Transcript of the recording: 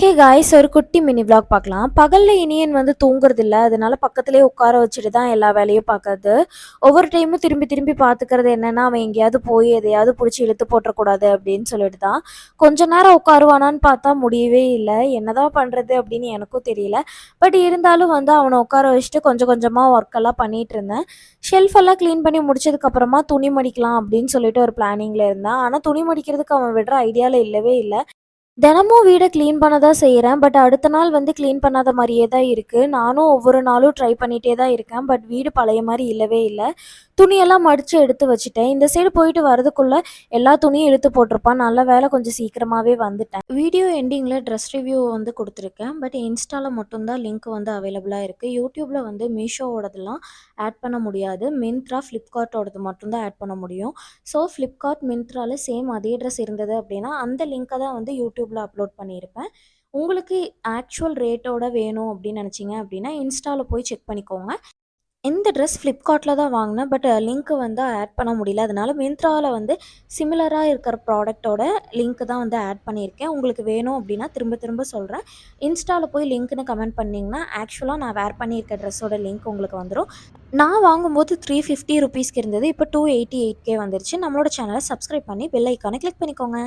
Hey guys, ஒரு குட்டி mini vlog பார்க்கலாம். பகல்ல இனியன் வந்து தூங்குறதில்ல. அதனால பக்கத்திலேயே உட்கார வச்சுட்டு தான் எல்லா வேலையும் பார்க்கறது. ஒவ்வொரு டைமும் திரும்பி திரும்பி பார்த்துக்கிறது என்னன்னா, அவன் எங்கேயாவது போய் எதையாவது புடிச்சு இழுத்து போட்டுறக்கூடாது அப்படின்னு சொல்லிட்டு தான். கொஞ்ச நேரம் உட்காருவானான்னு பார்த்தா முடியவே இல்ல. என்னதான் பண்றது அப்படின்னு எனக்கும் தெரியல. பட் இருந்தாலும் வந்து அவன உட்கார வச்சுட்டு கொஞ்சம் கொஞ்சமா ஒர்க் எல்லாம் பண்ணிட்டு இருந்தேன். ஷெல்ஃப் எல்லாம் கிளீன் பண்ணி முடிச்சதுக்கப்புறமா துணி மடிக்கலாம் அப்படின்னு சொல்லிட்டு ஒரு பிளானிங்ல இருந்தேன். ஆனா துணி மடிக்கிறதுக்கு அவன் விடுற ஐடியால இல்லவே இல்ல. தினமும் வீட கிளீன் பண்ண தான் செய்றேன். பட் அடுத்த நாள் வந்து கிளீன் பண்ணாத மாரியே தான் இருக்கு. நானும் ஒவ்வொரு நாளும் ட்ரை பண்ணிட்டே தான் இருக்கேன். பட் வீடு பழைய மாரி இல்லவே இல்ல. துணியெல்லாம் மடிச்சு எடுத்து வச்சுட்டேன். இந்த சைடு போயிட்டு வரதுக்குள்ள எல்லா துணியும் இழுத்து போட்டிருப்பான். நல்ல வேளை கொஞ்சம் சீக்கிரமாவே வந்துட்டேன். வீடியோ எண்டிங்கில ட்ரெஸ் ரிவ்யூ வந்து குடுத்துருக்கேன். பட் இன்ஸ்டால மட்டும் தான் லிங்க் வந்து அவைலபிளா இருக்கு. யூடியூப்ல வந்து மீஷோவோடதெல்லாம் ஆட் பண்ண முடியாது. மிந்த்ரா, ஃப்ளிப்கார்ட்டோடது மட்டும் தான் ஆட் பண்ண முடியும். ஸோ ஃப்ளிப்கார்ட், மிந்த்ரால சேம் அதே ட்ரெஸ் இருந்தது அப்படின்னா, அந்த லிங்க்கை தான் வந்து யூடியூப்ல அப்லோட் பண்ணியிருப்பேன். உங்களுக்கு ஆக்சுவல் ரேட்டோட வேணும் அப்படின்னு நினச்சிங்க அப்படின்னா, இன்ஸ்டால போய் செக் பண்ணிக்கோங்க. இந்த ட்ரெஸ் ஃப்ளிப்கார்ட்ல தான் வாங்கினேன். பட் லிங்க் வந்து ஆட் பண்ண முடியல. அதனால மிந்த்ரால வந்து சிமிலரா இருக்கிற ப்ராடக்ட்டோட லிங்க் தான் வந்து ஆட் பண்ணியிருக்கேன். உங்களுக்கு வேணும் அப்படின்னா திரும்ப திரும்ப சொல்றேன். இன்ஸ்டால போய் லிங்க்னு கமெண்ட் பண்ணீங்கன்னா, ஆக்சுவலா நான் வேர் பண்ணியிருக்க ட்ரெஸ்ஸோட லிங்க் உங்களுக்கு வந்துரும். நான் வாங்கும்போது ₹350 இருந்தது. இப்போ 288K வந்துருச்சு. நம்மளோட சேனலை சப்ஸ்கிரைப் பண்ணி பெல் ஐகானை கிளிக் பண்ணிக்கோங்க.